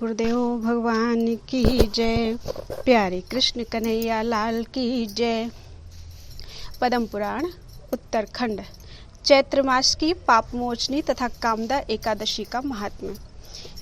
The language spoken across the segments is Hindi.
गुरुदेव भगवान की जय। प्यारे कृष्ण कन्हैया लाल की जय। पद्म पुराण उत्तरखंड। चैत्र मास की पापमोचनी तथा कामदा एकादशी का महात्म्य।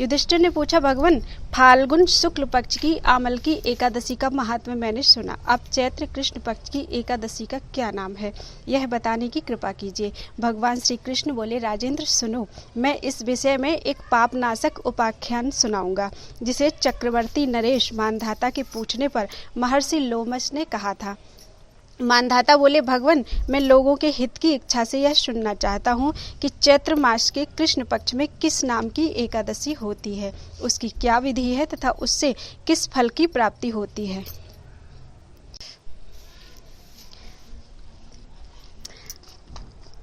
युधिष्ठिर ने पूछा, भगवान, फाल्गुन शुक्ल पक्ष की आमल की एकादशी का महात्म्य मैंने सुना। अब चैत्र कृष्ण पक्ष की एकादशी का क्या नाम है, यह बताने की कृपा कीजिए। भगवान श्री कृष्ण बोले, राजेंद्र सुनो, मैं इस विषय में एक पापनाशक उपाख्यान सुनाऊंगा, जिसे चक्रवर्ती नरेश मानधाता के पूछने पर महर्षि लोमश ने कहा था। मानधाता बोले, भगवान, मैं लोगों के हित की इच्छा से यह सुनना चाहता हूँ कि चैत्र मास के कृष्ण पक्ष में किस नाम की एकादशी होती है, उसकी क्या विधि है तथा उससे किस फल की प्राप्ति होती है।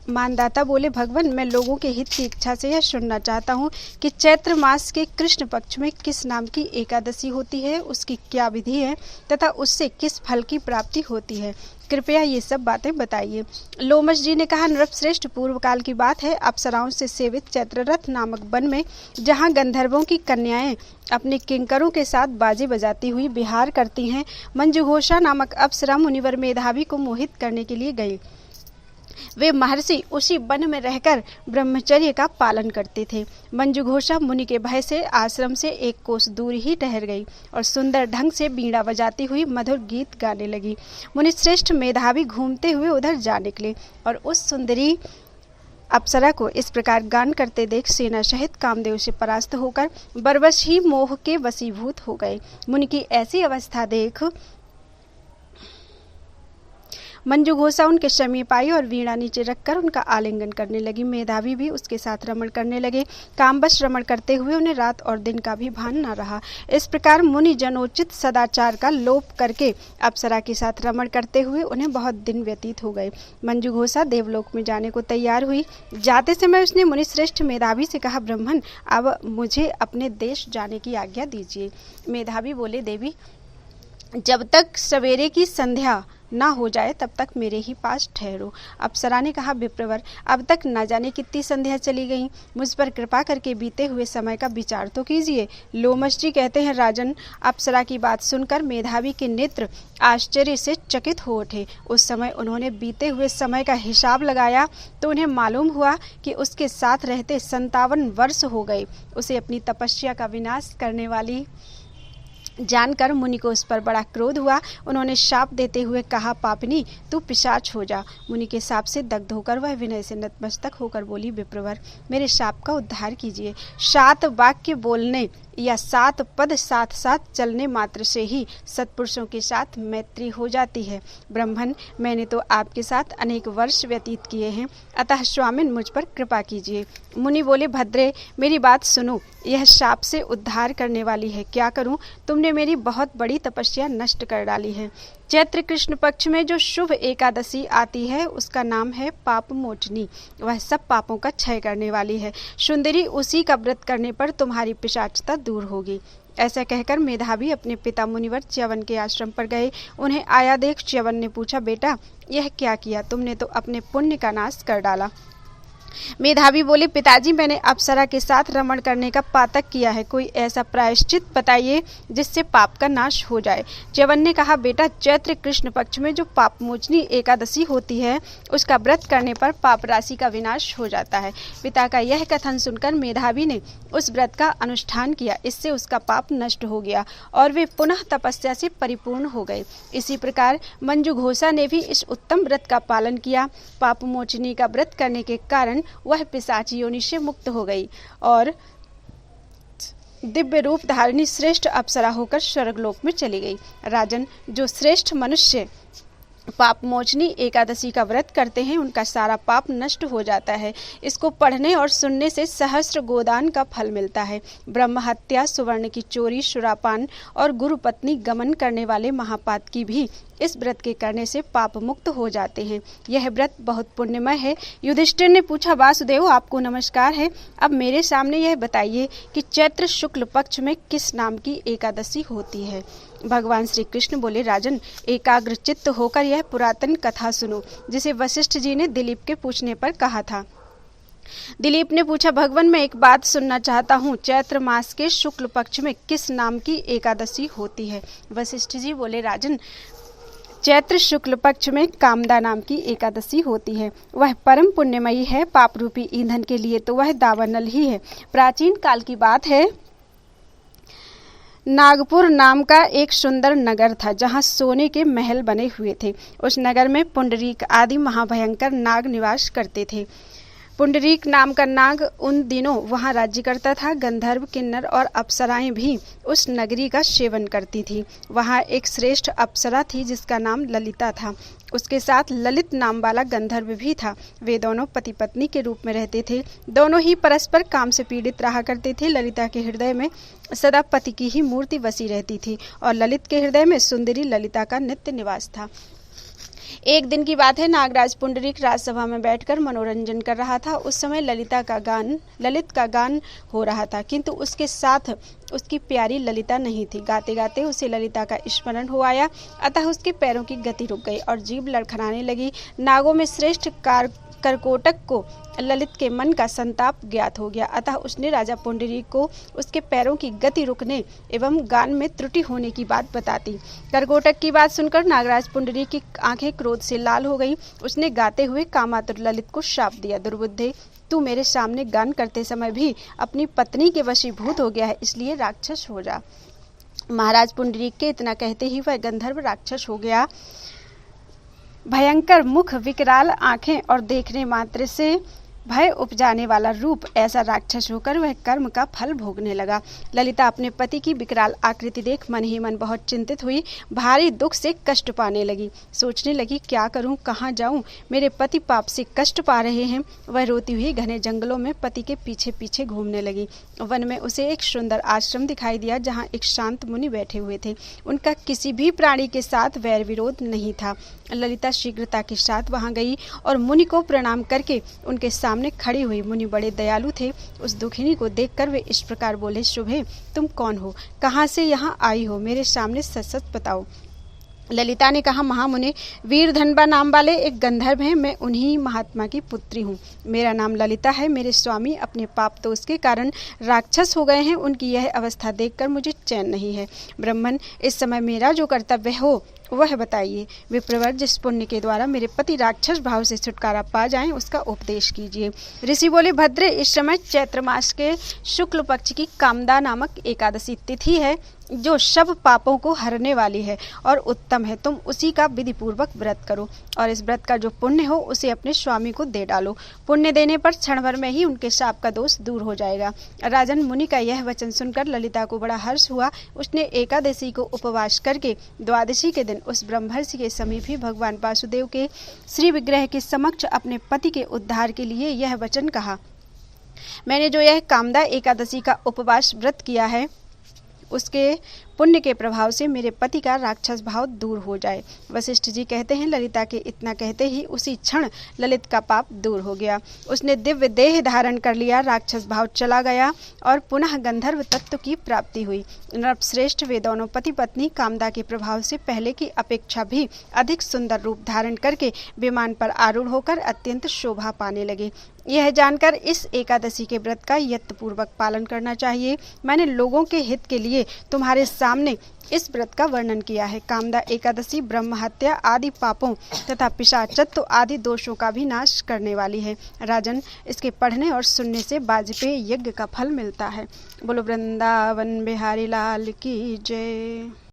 मानदाता बोले, भगवान, मैं लोगों के हित की इच्छा से यह सुनना चाहता हूँ कि चैत्र मास के कृष्ण पक्ष में किस नाम की एकादशी होती है, उसकी क्या विधि है तथा उससे किस फल की प्राप्ति होती है। कृपया ये सब बातें बताइए। लोमश जी ने कहा, नृपश्रेष्ठ, पूर्व काल की बात है। अप्सराओं से सेवित चैत्ररथ नामक वन में, जहाँ गंधर्वों की कन्याएं अपने किंकरों के साथ बाजे बजाती हुई विहार करती हैं, मंजुघोषा नामक अप्सरा मुनिवर मेधावी को मोहित करने के लिए गई। वे महर्षि उसी वन में रहकर ब्रह्मचर्य का पालन करते थे। मंजुघोषा मुनि के भय से आश्रम से एक कोस दूर ही ठहर गई और सुंदर ढंग से बीड़ा बजाती हुई मधुर गीत गाने लगी। मुनिश्रेष्ठ मेधावी घूमते हुए उधर जा निकले और उस सुंदरी अप्सरा को इस प्रकार गान करते देख सेना सहित कामदेव से परास्त होकर बरबस ही मोह के वशीभूत हो गए। मुनि की ऐसी अवस्था देख मंजुघोषा उनके समीप आई और वीणा नीचे रखकर उनका आलिंगन करने लगी। मेधावी भी उसके साथ रमण करने लगे। कामवश रमण करते हुए उन्हें रात और दिन का भी भान न रहा। इस प्रकार मुनि जनोचित सदाचार का लोप करके अप्सरा के साथ रमण करते हुए उन्हें बहुत दिन व्यतीत हो गए। मंजुघोषा देवलोक में जाने को तैयार हुई। जाते समय उसने मुनिश्रेष्ठ मेधावी से कहा, ब्राह्मण, अब मुझे अपने देश जाने की आज्ञा दीजिए। मेधावी बोले, देवी, जब तक सवेरे की संध्या ना हो जाए तब तक मेरे ही पास ठहरो। अप्सरा ने कहा, विप्रवर, अब तक न जाने कितनी संध्या चली गई, मुझ पर कृपा करके बीते हुए समय का विचार तो कीजिए। लोमश जी कहते हैं, राजन, अप्सरा की बात सुनकर मेधावी के नेत्र आश्चर्य से चकित हो उठे। उस समय उन्होंने बीते हुए समय का हिसाब लगाया तो उन्हें मालूम हुआ कि उसके साथ रहते 57 वर्ष हो गए। उसे अपनी तपस्या का विनाश करने वाली जानकर मुनि को उस पर बड़ा क्रोध हुआ। उन्होंने शाप देते हुए कहा, पापिनी, तू पिशाच हो जा। मुनि के शाप से दग्ध होकर वह विनय से नतमस्तक होकर बोली, विप्रवर, मेरे शाप का उद्धार कीजिए। 7 वाक्य बोलने या 7 पद साथ साथ चलने मात्र से ही सत्पुरुषों के साथ मैत्री हो जाती है। ब्राह्मण, मैंने तो आपके साथ अनेक वर्ष व्यतीत किए हैं, अतः स्वामिन मुझ पर कृपा कीजिए। मुनि बोले, भद्रे, मेरी बात सुनो, यह शाप से उद्धार करने वाली है। क्या करूं? तुमने मेरी बहुत बड़ी तपस्या नष्ट कर डाली है। चैत्र कृष्ण पक्ष में जो शुभ एकादशी आती है उसका नाम है पापमोचनी। वह सब पापों का क्षय करने वाली है। सुंदरी, उसी का व्रत करने पर तुम्हारी पिशाचता दूर होगी। ऐसा कहकर मेधावी अपने पिता मुनिवर च्यवन के आश्रम पर गए। उन्हें आया देख च्यवन ने पूछा, बेटा, यह क्या किया? तुमने तो अपने पुण्य का नाश कर डाला। मेधावी बोले, पिताजी, मैंने अप्सरा के साथ रमण करने का पातक किया है। कोई ऐसा प्रायश्चित बताइए जिससे पाप का नाश हो जाए। च्यवन ने कहा, बेटा, चैत्र कृष्ण पक्ष में जो पापमोचनी एकादशी होती है उसका व्रत करने पर पाप राशि का विनाश हो जाता है। पिता का यह कथन सुनकर मेधावी ने उस व्रत का अनुष्ठान किया। इससे उसका पाप नष्ट हो गया और वे पुनः तपस्या से परिपूर्ण हो गए। इसी प्रकार मंजुघोषा ने भी इस उत्तम व्रत का पालन किया। पापमोचनी का व्रत करने के कारण वह पिशाच योनि से मुक्त हो गई और दिव्य रूप धारिणी श्रेष्ठ अप्सरा होकर स्वर्गलोक में चली गई। राजन, जो श्रेष्ठ मनुष्य पापमोचनी एकादशी का व्रत करते हैं उनका सारा पाप नष्ट हो जाता है। इसको पढ़ने और सुनने से सहस्त्र गोदान का फल मिलता है। ब्रह्म हत्या, सुवर्ण की चोरी, सुरापान और गुरु पत्नी गमन करने वाले महापातकी भी इस व्रत के करने से पाप मुक्त हो जाते हैं। यह व्रत बहुत पुण्यमय है। युधिष्ठिर ने पूछा, वासुदेव, आपको नमस्कार है। अब मेरे सामने यह बताइए कि चैत्र शुक्ल पक्ष में किस नाम की एकादशी होती है। भगवान श्री कृष्ण बोले, राजन, एकाग्र चित्त होकर यह पुरातन कथा सुनो, जिसे वशिष्ठ जी ने दिलीप के पूछने पर कहा था। दिलीप ने पूछा, भगवान मैं एक बात सुनना चाहता हूँ, चैत्र मास के शुक्ल पक्ष में किस नाम की एकादशी होती है? वशिष्ठ जी बोले, राजन चैत्र शुक्ल पक्ष में कामदा नाम की एकादशी होती है। वह परम पुण्यमयी है। पाप रूपी ईंधन के लिए तो वह दावानल ही है। प्राचीन काल की बात है, नागपुर नाम का एक सुंदर नगर था जहां सोने के महल बने हुए थे। उस नगर में पुंडरीक आदि महाभयंकर नाग निवास करते थे। पुंडरीक नाम का नाग उन दिनों वहां राज्य करता था। गंधर्व, किन्नर और अप्सराएं भी उस नगरी का सेवन करती थी। वहां एक श्रेष्ठ अप्सरा थी जिसका नाम ललिता था। उसके साथ ललित नाम वाला गंधर्व भी था। वे दोनों पति पत्नी के रूप में रहते थे। दोनों ही परस्पर काम से पीड़ित रहा करते थे। ललिता के हृदय में सदा पति की ही मूर्ति बसी रहती थी और ललित के हृदय में सुंदरी ललिता का नित्य निवास था। एक दिन की बात है, नागराज पुंडरीक राजसभा में बैठकर मनोरंजन कर रहा था। उस समय ललित का गान हो रहा था, किंतु उसके साथ उसकी प्यारी ललिता नहीं थी। गाते गाते उसे ललिता का स्मरण हो आया, अतः उसके पैरों की गति रुक गई और जीभ लड़खड़ाने लगी। नागों में श्रेष्ठ करकोटक को ललित के मन का संताप ज्ञात हो गया, अतः उसने राजा पुंडरीक को उसके पैरों की गति रुकने एवं गान में त्रुटि होने की बात बताती। करकोटक की बात सुनकर नागराज पुंडरीक की आंखें क्रोध से लाल हो गई। उसने गाते हुए कामातुर ललित को शाप दिया, दुर्बुद्धे, तू मेरे सामने गान करते समय भी अपनी पत्नी के वशीभूत हो गया है, इसलिए राक्षस हो जा। महाराज पुंडरीक के इतना कहते ही वह गंधर्व राक्षस हो गया। भयंकर मुख, विकराल आंखें और देखने मात्र से भय उपजाने वाला रूप, ऐसा राक्षस होकर वह कर्म का फल भोगने लगा। ललिता अपने पति की विकराल आकृति देख मन ही मन बहुत चिंतित हुई। भारी दुख से कष्ट पाने लगी। सोचने लगी, क्या करूं, कहां जाऊं, मेरे पति पाप से कष्ट पा रहे हैं। वह रोती हुई घने जंगलों में पति के पीछे पीछे घूमने लगी। वन में उसे एक सुंदर आश्रम दिखाई दिया जहाँ एक शांत मुनि बैठे हुए थे। उनका किसी भी प्राणी के साथ वैर विरोध नहीं था। ललिता शीघ्रता के साथ वहां गई और मुनि को प्रणाम करके उनके सामने खड़ी हुई। मुनि बड़े दयालु थे। उस दुखिनी को देखकर वे इस प्रकार बोले, शुभे, तुम कौन हो, कहाँ से यहाँ आई हो, मेरे सामने सच सच बताओ। ललिता ने कहा, महामुनि, वीरधनबा नाम वाले एक गंधर्व हैं। मैं उन्हीं महात्मा की पुत्री हूँ। मेरा नाम ललिता है। मेरे स्वामी अपने पाप दोष के कारण राक्षस हो गए हैं। उनकी यह अवस्था देखकर मुझे चैन नहीं है। ब्राह्मण, इस समय मेरा जो कर्तव्य हो वह बताइए। विप्रवर, जिस पुण्य के द्वारा मेरे पति राक्षस भाव से छुटकारा पा जाएं, उसका उपदेश कीजिए। ऋषि बोले, भद्रे, इस समय चैत्र मास के शुक्ल पक्ष की कामदा नामक एकादशी तिथि है, जो सब पापों को हरने वाली है और उत्तम है। तुम उसी का विधि पूर्वक व्रत करो और इस व्रत का जो पुण्य हो उसे अपने स्वामी को दे डालो। पुण्य देने पर क्षण भर में ही उनके शाप का दोष दूर हो जाएगा। राजन, मुनि का यह वचन सुनकर ललिता को बड़ा हर्ष हुआ। उसने एकादशी को उपवास करके द्वादशी के दिन उस ब्रह्मर्षि के समीप ही भगवान वासुदेव के श्री विग्रह के समक्ष अपने पति के उद्धार के लिए यह वचन कहा, मैंने जो यह कामदा एकादशी का उपवास व्रत किया है, उसके पुण्य के प्रभाव से मेरे पति का राक्षस भाव दूर हो जाए। वशिष्ठ जी कहते हैं, ललिता के इतना कहते ही उसी क्षण ललित का पाप दूर हो गया। उसने दिव्य देह धारण कर लिया, राक्षस भाव चला गया और पुनः गंधर्व तत्व की प्राप्ति हुई। नरश्रेष्ठ वे दोनों पति पत्नी कामदा के प्रभाव से पहले की अपेक्षा भी अधिक सुंदर रूप धारण करके विमान पर आरूढ़ होकर अत्यंत शोभा पाने लगे। यह जानकर इस एकादशी के व्रत का यत्नपूर्वक पालन करना चाहिए। मैंने लोगों के हित के लिए तुम्हारे सामने इस व्रत का वर्णन किया है। कामदा एकादशी ब्रह्म हत्या आदि पापों तथा पिशाचत्व आदि दोषों का भी नाश करने वाली है। राजन, इसके पढ़ने और सुनने से वाजपेयी यज्ञ का फल मिलता है। बोलो वृंदावन बिहारी लाल की जय।